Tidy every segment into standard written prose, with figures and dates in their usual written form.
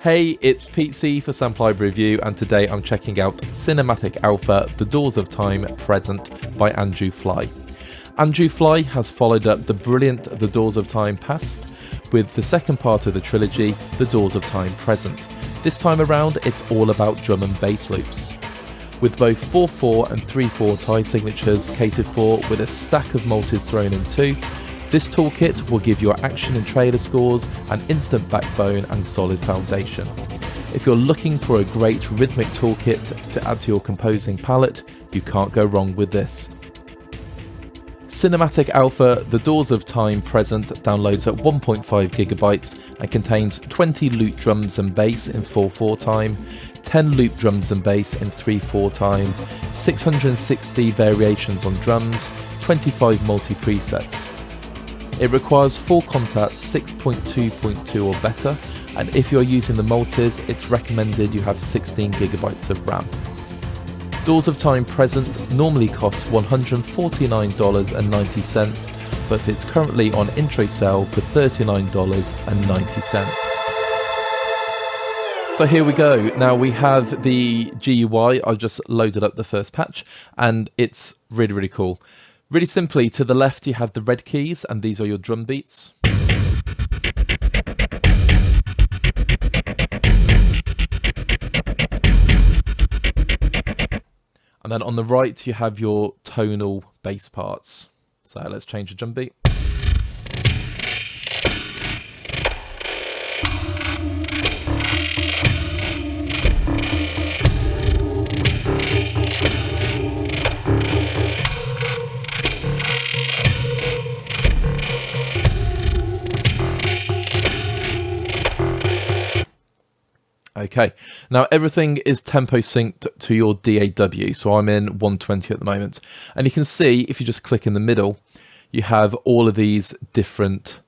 Hey, it's Pete C for Sample Library Review, and today I'm checking out Cinematic Alpha, The Doors of Time Present by Andrew Fly. Andrew Fly has followed up the brilliant The Doors of Time Past with the second part of the trilogy, The Doors of Time Present. This time around, it's all about drum and bass loops. With both 4/4 and 3/4 tie signatures catered for with a stack of multis thrown in too, this toolkit will give your action and trailer scores an instant backbone and solid foundation. If you're looking for a great rhythmic toolkit to add to your composing palette, you can't go wrong with this. Cinematic Alpha, The Doors of Time Present downloads at 1.5 GB and contains 20 loop drums and bass in 4/4 time, 10 loop drums and bass in 3/4 time, 660 variations on drums, 25 multi-presets. It requires full contact 6.2.2 or better, and if you're using the multis, it's recommended you have 16 GB of RAM. Doors of Time Present normally costs $149.90, but it's currently on intro sale for $39.90. So here we go. Now we have the GUI. I just loaded up the first patch and it's really, really cool. Really simply, to the left you have the red keys, and these are your drum beats. And then on the right you have your tonal bass parts. So let's change the drum beat. Okay, now everything is tempo synced to your DAW, so I'm in 120 at the moment. And you can see, if you just click in the middle, you have all of these different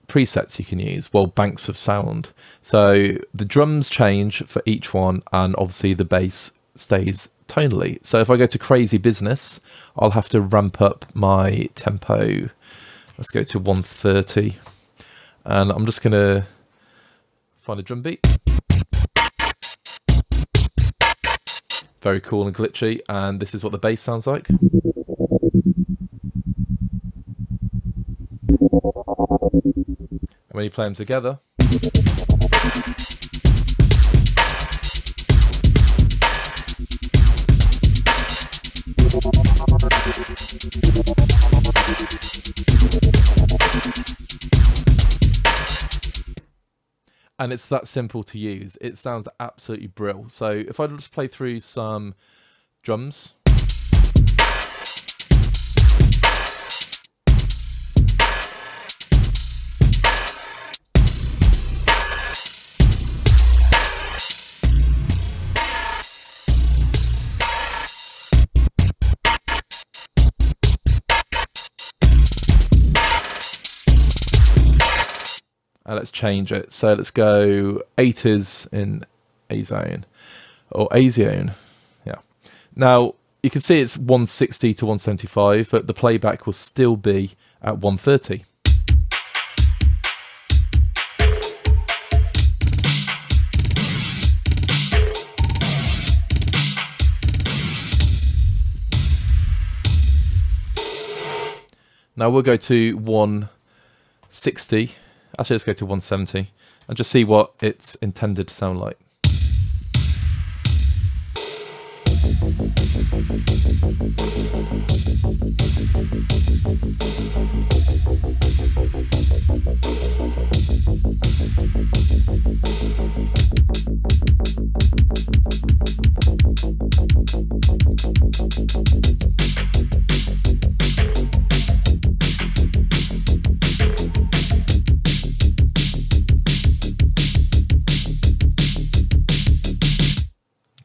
presets you can use, well, banks of sound. So the drums change for each one, and obviously the bass stays tonally. So if I go to Crazy Business, I'll have to ramp up my tempo. Let's go to 130, and I'm just going to find a drum beat. Very cool and glitchy, and this is what the bass sounds like. And when you play them together, and it's that simple to use. It sounds absolutely brilliant. So if I just play through some drums. Let's change it. So let's go 80s in A zone or A zone. Yeah. Now you can see it's 160 to 175, but the playback will still be at 130. Now we'll go to 160. Actually, let's go to 170 and just see what it's intended to sound like.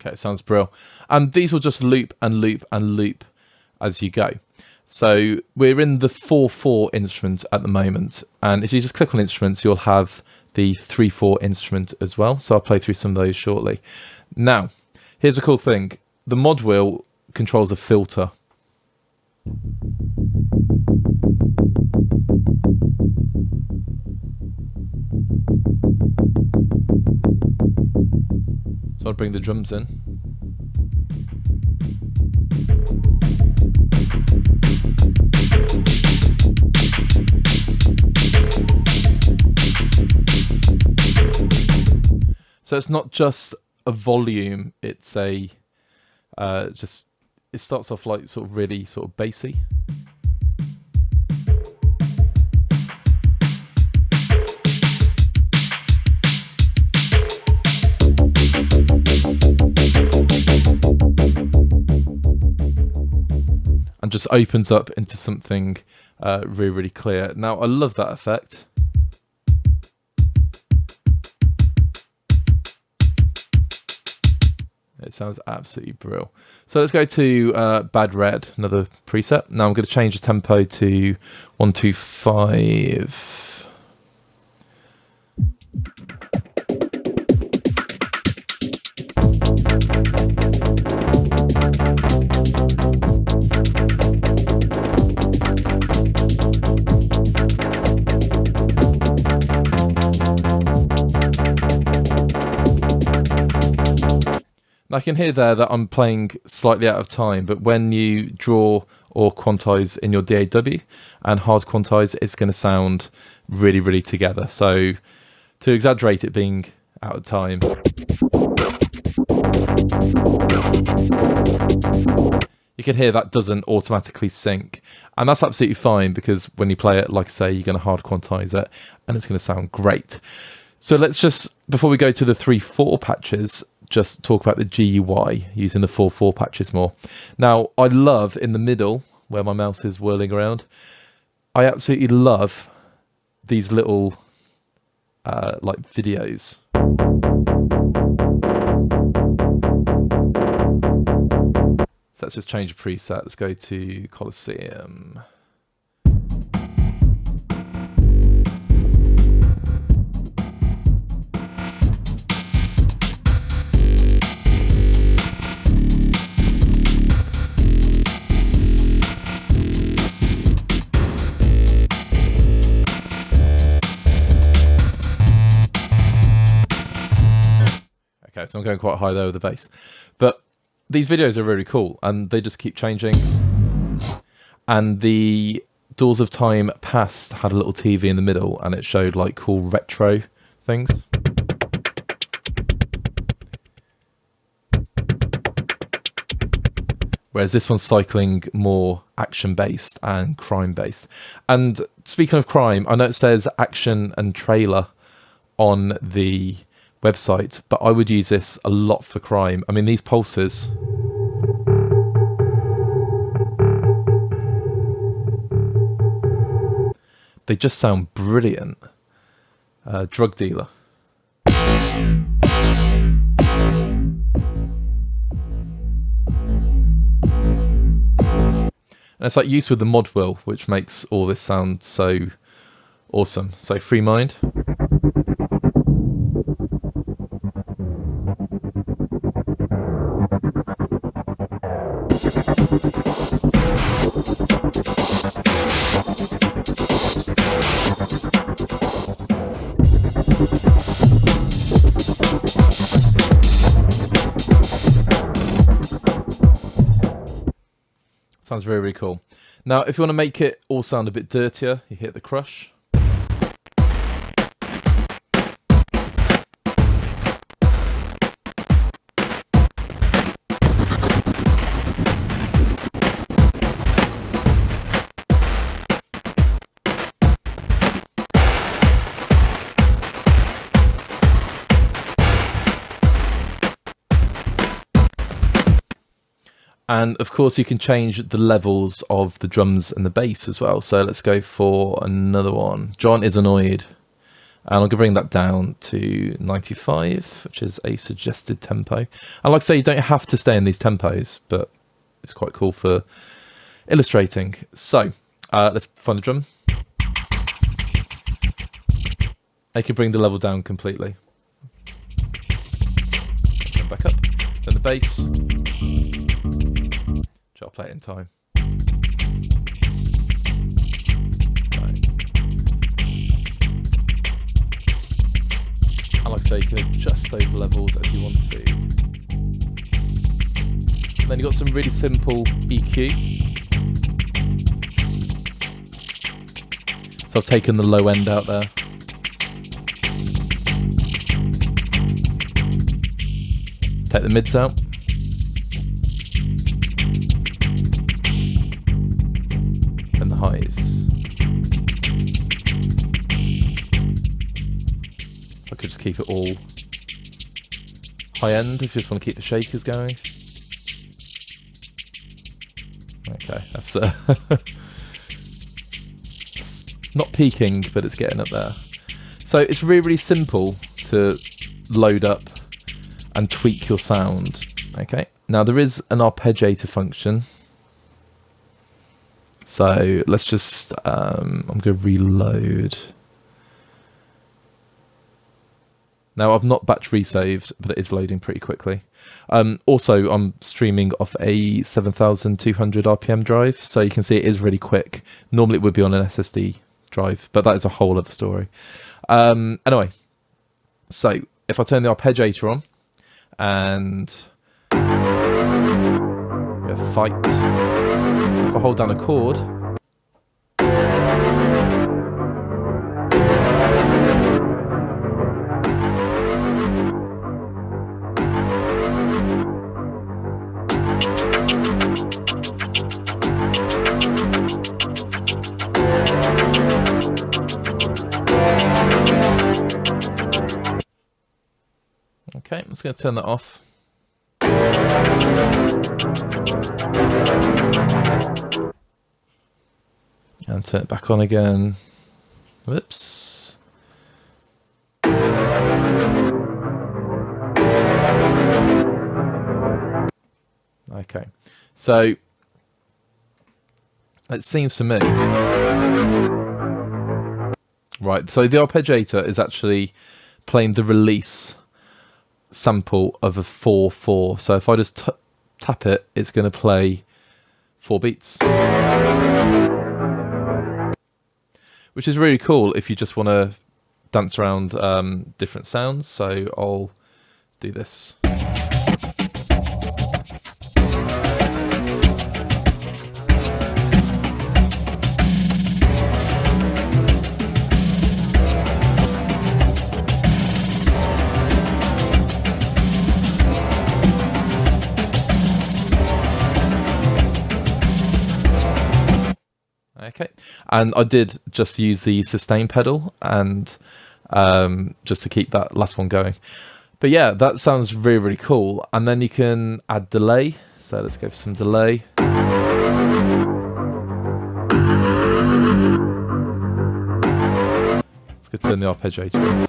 Okay, it sounds brilliant. And these will just loop and loop and loop as you go. So we're in the 4/4 instrument at the moment. And if you just click on instruments, you'll have the 3/4 instrument as well. So I'll play through some of those shortly. Now, here's a cool thing. The mod wheel controls a filter. So I'll bring the drums in. So it's not just a volume, it's a it starts off like sort of really sort of bassy. And just opens up into something really, really clear. Now, I love that effect. It sounds absolutely brilliant. So let's go to Bad Red, another preset. Now I'm going to change the tempo to 125. I can hear there that I'm playing slightly out of time, but when you draw or quantize in your DAW and hard quantize, it's going to sound really, really together. So to exaggerate it being out of time, you can hear that doesn't automatically sync. And that's absolutely fine, because when you play it, like I say, you're going to hard quantize it and it's going to sound great. So let's just, before we go to the 3/4 patches, just talk about the GUI using the 4/4 patches more. Now, I love in the middle where my mouse is whirling around, I absolutely love these little like videos. So let's just change the preset. Let's go to Colosseum. Okay, so I'm going quite high there with the bass. But these videos are really cool, and they just keep changing. And the Doors of Time Past had a little TV in the middle, and it showed like cool retro things. Whereas this one's cycling more action-based and crime-based. And speaking of crime, I know it says action and trailer on the website, but I would use this a lot for crime. I mean, these pulses, they just sound brilliant. Drug dealer. And it's like used with the mod wheel, which makes all this sound so awesome. So Free Mind. Sounds really, really cool. Now, if you want to make it all sound a bit dirtier, you hit the crush. And of course you can change the levels of the drums and the bass as well. So let's go for another one. John is Annoyed. And I'm going to bring that down to 95, which is a suggested tempo. And like I say, you don't have to stay in these tempos, but it's quite cool for illustrating. So let's find the drum. I can bring the level down completely. Back up. Then the bass. I'll play it in time. And like I say, you can adjust those levels as you want to. And then you've got some really simple EQ. So I've taken the low end out there. Take the mids out. And the highs. I could just keep it all high end if you just want to keep the shakers going. Okay, that's it's not peaking, but it's getting up there. So it's really, really simple to load up and tweak your sound. Okay, now there is an arpeggiator function. So let's just, I'm going to reload. Now I've not batch resaved, but it is loading pretty quickly. Also, I'm streaming off a 7,200 RPM drive, so you can see it is really quick. Normally it would be on an SSD drive, but that is a whole other story. Anyway, so if I turn the arpeggiator on and fight, if I hold down a chord, okay, I'm just going to turn that off. And turn it back on again. Whoops. Okay, so it seems to me... Right, so the arpeggiator is actually playing the release sample of a 4/4. So if I just tap it, it's going to play 4 beats. Which is really cool if you just want to dance around different sounds. So I'll do this. Okay, and I did just use the sustain pedal and just to keep that last one going. But yeah, that sounds really, really cool. And then you can add delay. So let's go for some delay. Let's go turn the arpeggiator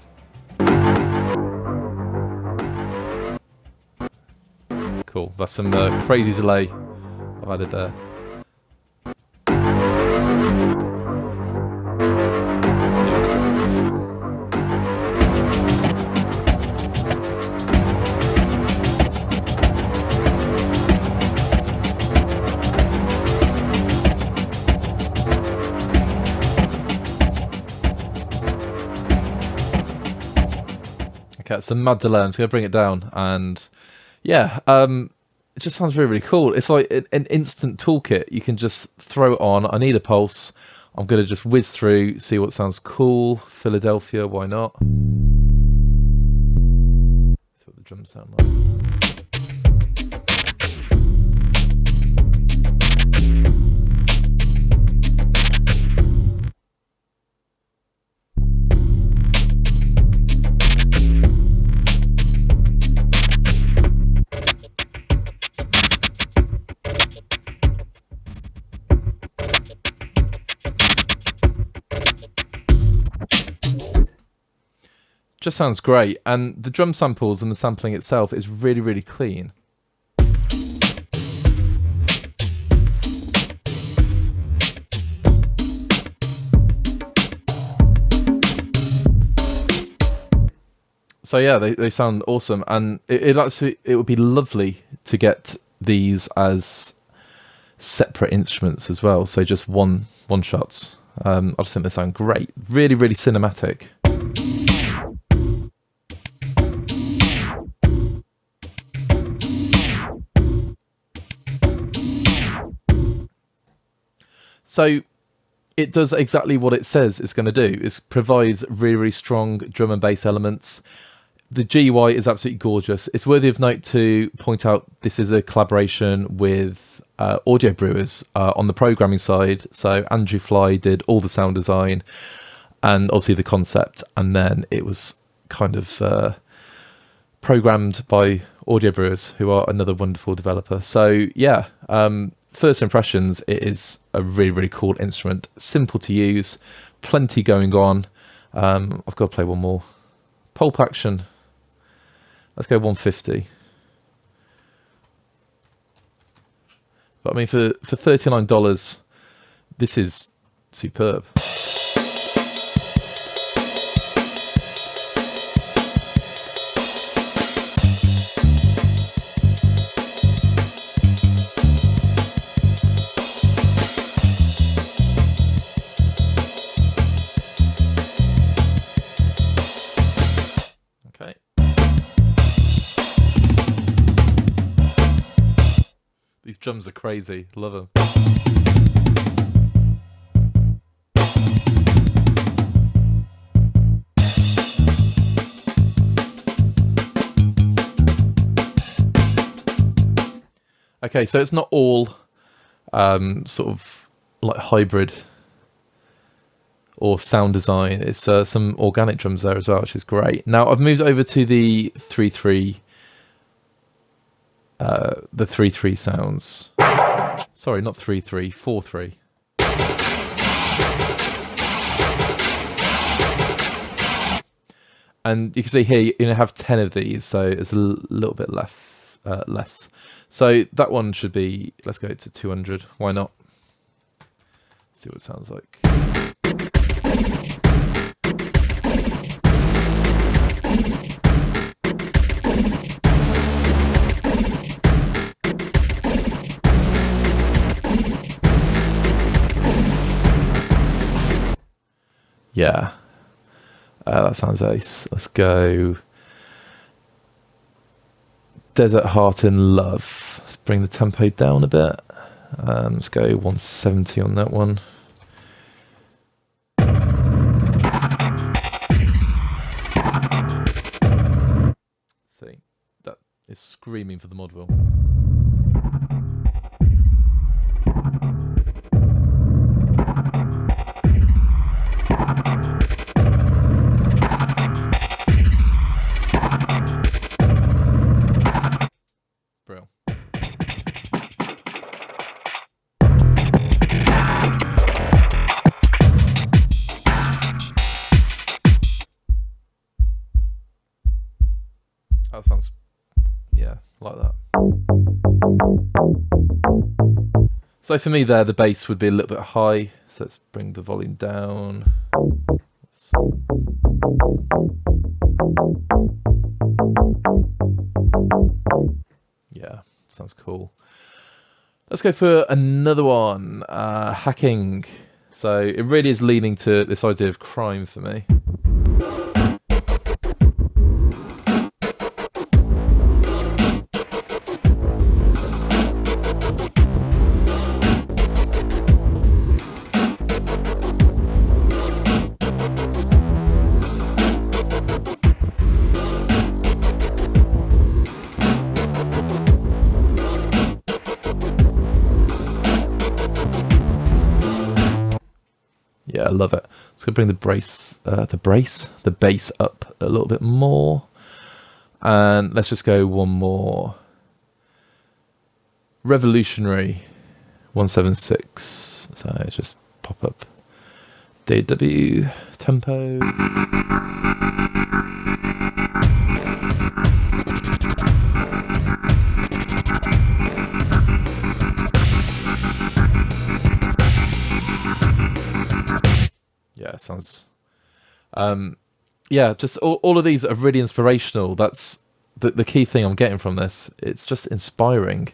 on. Cool, that's some crazy delay I've added there. Okay, it's a mad delay. I'm just going to bring it down, and yeah, it just sounds really, really cool. It's like an instant toolkit. You can just throw it on. I need a pulse. I'm going to just whiz through, see what sounds cool. Philadelphia, why not? See what the drums sound like. Just sounds great, and the drum samples and the sampling itself is really, really clean. So yeah, they sound awesome, and it would be lovely to get these as separate instruments as well. So just one shots. I just think they sound great, really, really cinematic. So it does exactly what it says it's going to do. It provides really, really strong drum and bass elements. The GUI is absolutely gorgeous. It's worthy of note to point out this is a collaboration with Audio Brewers on the programming side. So Andrew Fly did all the sound design and obviously the concept, and then it was kind of programmed by Audio Brewers, who are another wonderful developer. So yeah, first impressions, it is a really, really cool instrument. Simple to use, plenty going on. I've got to play one more. Pulp Action. Let's go 150. But I mean, for $39, this is superb. Okay. These drums are crazy. Love them. Okay, so it's not all sort of like hybrid or sound design. It's some organic drums there as well, which is great. Now I've moved over to the 3-3 sounds. Sorry, not 3-3, 4-3. And you can see here, you have 10 of these, so it's a little bit less. So that one should be, let's go to 200. Why not? See what it sounds like. Yeah, that sounds ace. Let's go Desert Heart in Love. Let's bring the tempo down a bit. Let's go 170 on that one. See, that is screaming for the Modville. That sounds, yeah, like that. So for me there, the bass would be a little bit high. So let's bring the volume down. Yeah, sounds cool. Let's go for another one, hacking. So it really is leaning to this idea of crime for me. Yeah, I love it. Let's go bring the bass up a little bit more. And let's just go one more. Revolutionary 176. So just pop up DW tempo. Yeah, sounds yeah, just all of these are really inspirational. That's the key thing I'm getting from this. It's just inspiring.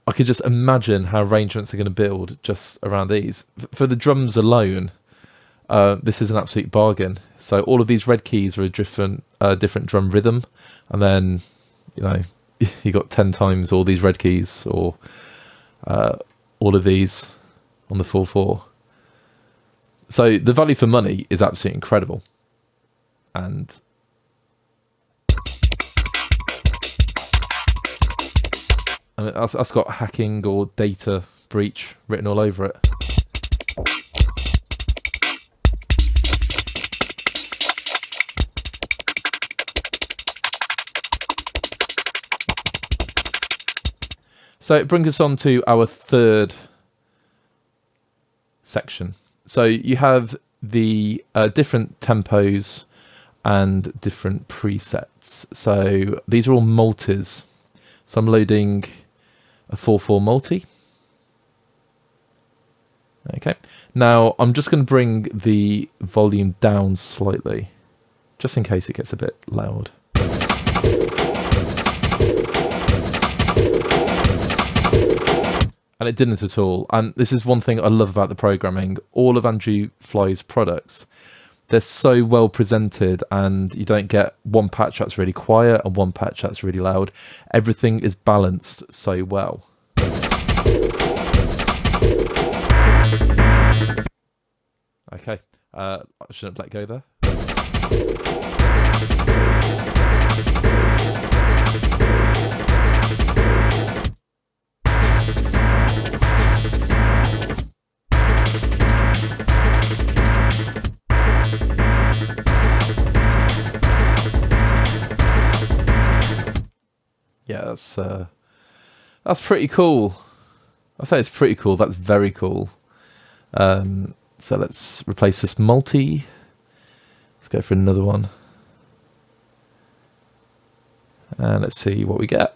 I could just imagine how arrangements are going to build just around these. For the drums alone, this is an absolute bargain. So all of these red keys are a different drum rhythm, and then you got 10 times all these red keys, or all of these on the 4/4. So the value for money is absolutely incredible. And that's got hacking or data breach written all over it. So it brings us on to our third section. So you have the different tempos and different presets. So these are all multis. So I'm loading a 4/4 multi. Okay. Now I'm just going to bring the volume down slightly, just in case it gets a bit loud. And it didn't at all. And this is one thing I love about the programming. All of Andrew Fly's products, they're so well presented, and you don't get one patch that's really quiet and one patch that's really loud. Everything is balanced so well. Okay, I shouldn't have let go there. Yeah, that's pretty cool. I'll say it's pretty cool. That's very cool. So let's replace this multi. Let's go for another one. And let's see what we get.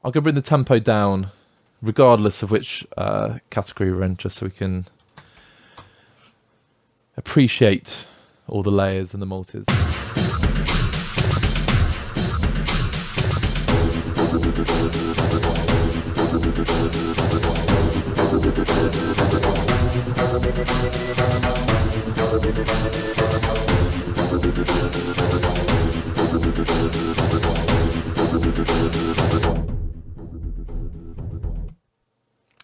I'll go bring the tempo down, regardless of which category we're in, just so we can appreciate all the layers and the multis.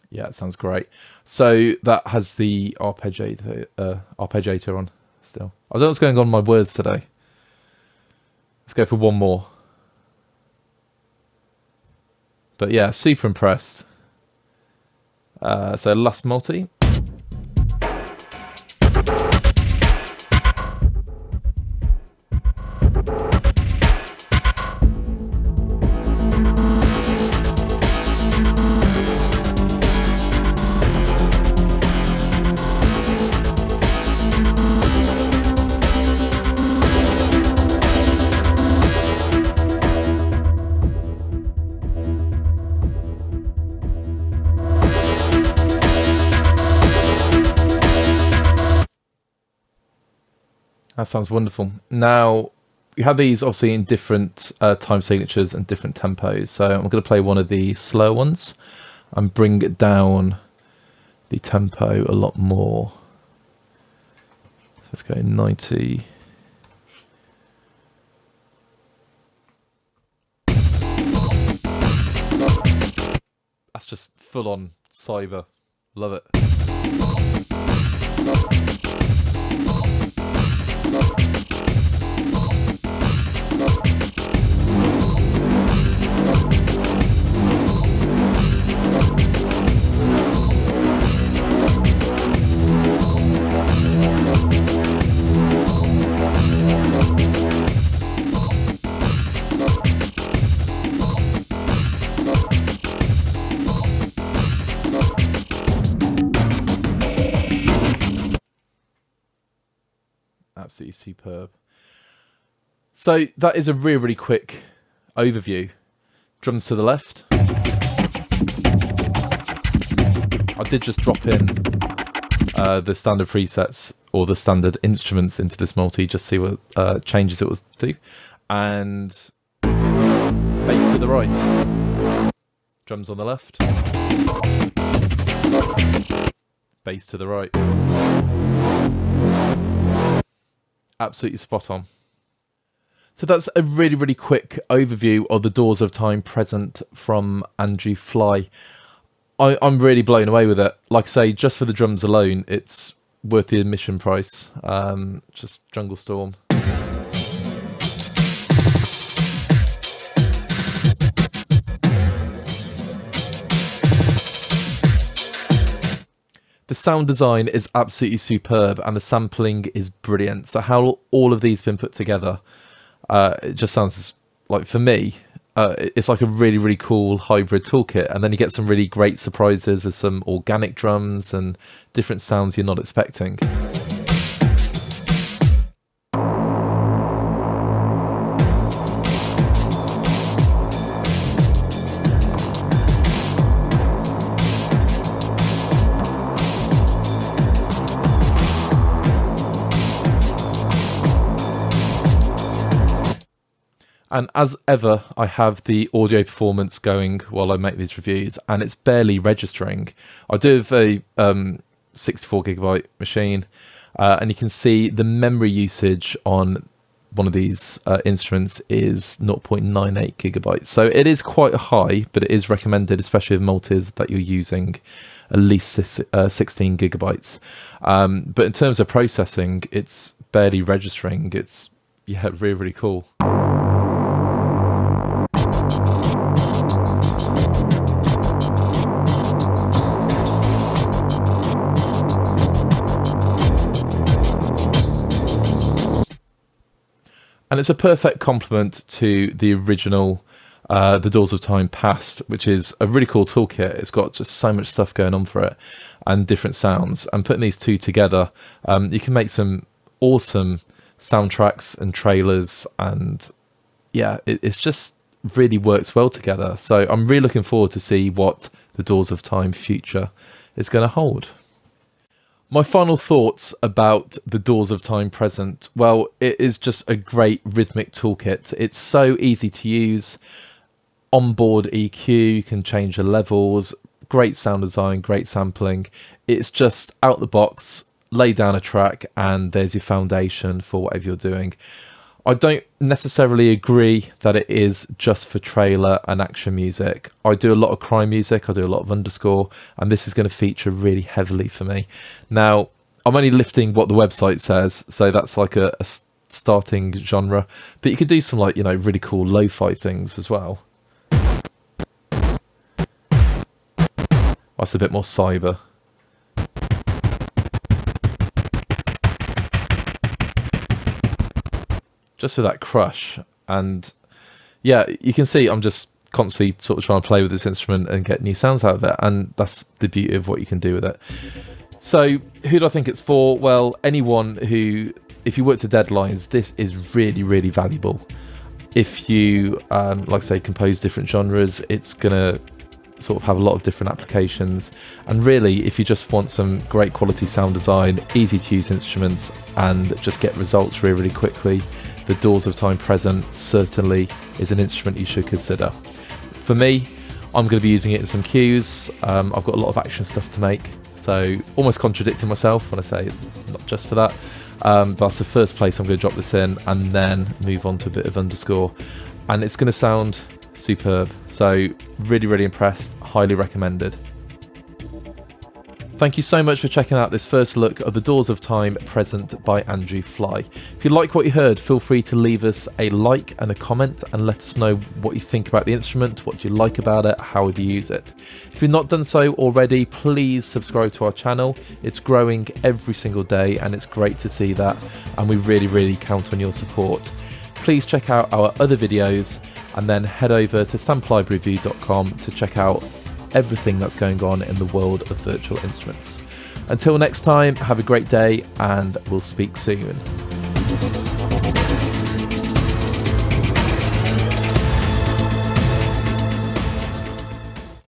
Yeah, it sounds great. So that has the arpeggiator on still. I don't know what's going on with my words today. Let's go for one more. But yeah, super impressed. So last multi. That sounds wonderful. Now, you have these obviously in different time signatures and different tempos. So I'm going to play one of the slow ones and bring it down the tempo a lot more. Let's go 90. That's just full on cyber. Love it. Absolutely superb. So that is a really, really quick overview. Drums to the left. I did just drop in the standard presets or the standard instruments into this multi, just see what changes it will do. And bass to the right. Drums on the left. Bass to the right. Absolutely spot on. So that's a really, really quick overview of the Doors of Time Present from Andrew Fly. I'm really blown away with it. Like I say, just for the drums alone, it's worth the admission price. Just Jungle Storm. The sound design is absolutely superb and the sampling is brilliant. So how all of these been put together, it just sounds like, for me, it's like a really, really cool hybrid toolkit. And then you get some really great surprises with some organic drums and different sounds you're not expecting. And as ever, I have the audio performance going while I make these reviews, and it's barely registering. I do have a 64GB machine, and you can see the memory usage on one of these instruments is 0.98GB. So it is quite high, but it is recommended, especially with multis, that you're using at least 16GB. But in terms of processing, it's barely registering. It's, yeah, really, really cool. And it's a perfect complement to the original The Doors of Time Past, which is a really cool toolkit. It's got just so much stuff going on for it and different sounds. And putting these two together, you can make some awesome soundtracks and trailers. And yeah, it's just really works well together. So I'm really looking forward to see what The Doors of Time future is going to hold. My final thoughts about the Doors of Time Present. Well, it is just a great rhythmic toolkit. It's so easy to use. Onboard EQ, you can change the levels, great sound design, great sampling. It's just out the box, lay down a track, and there's your foundation for whatever you're doing. I don't necessarily agree that it is just for trailer and action music. I do a lot of crime music, I do a lot of underscore, and this is going to feature really heavily for me. Now, I'm only lifting what the website says, so that's like a starting genre, but you could do some, like, you know, really cool lo-fi things as well. That's a bit more cyber. Just for that crush. And yeah, you can see I'm just constantly sort of trying to play with this instrument and get new sounds out of it, and that's the beauty of what you can do with it. So who do I think it's for? Well, anyone who, if you work to deadlines, this is really, really valuable. If you like I say, compose different genres, it's gonna sort of have a lot of different applications. And really, if you just want some great quality sound design, easy to use instruments, and just get results really, really quickly, the Doors of Time Present certainly is an instrument you should consider. For me, I'm going to be using it in some cues. I've got a lot of action stuff to make, so almost contradicting myself when I say it's not just for that. But that's the first place I'm going to drop this in, and then move on to a bit of underscore. And it's going to sound superb. So really, really impressed. Highly recommended. Thank you so much for checking out this first look of the Doors of Time Present by Andrew Fly. If you like what you heard, feel free to leave us a like and a comment and let us know what you think about the instrument, what you like about it, how would you use it. If you've not done so already, please subscribe to our channel. It's growing every single day and it's great to see that, and we really, really count on your support. Please check out our other videos and then head over to samplelibraryreview.com to check out everything that's going on in the world of virtual instruments. Until next time, have a great day and we'll speak soon.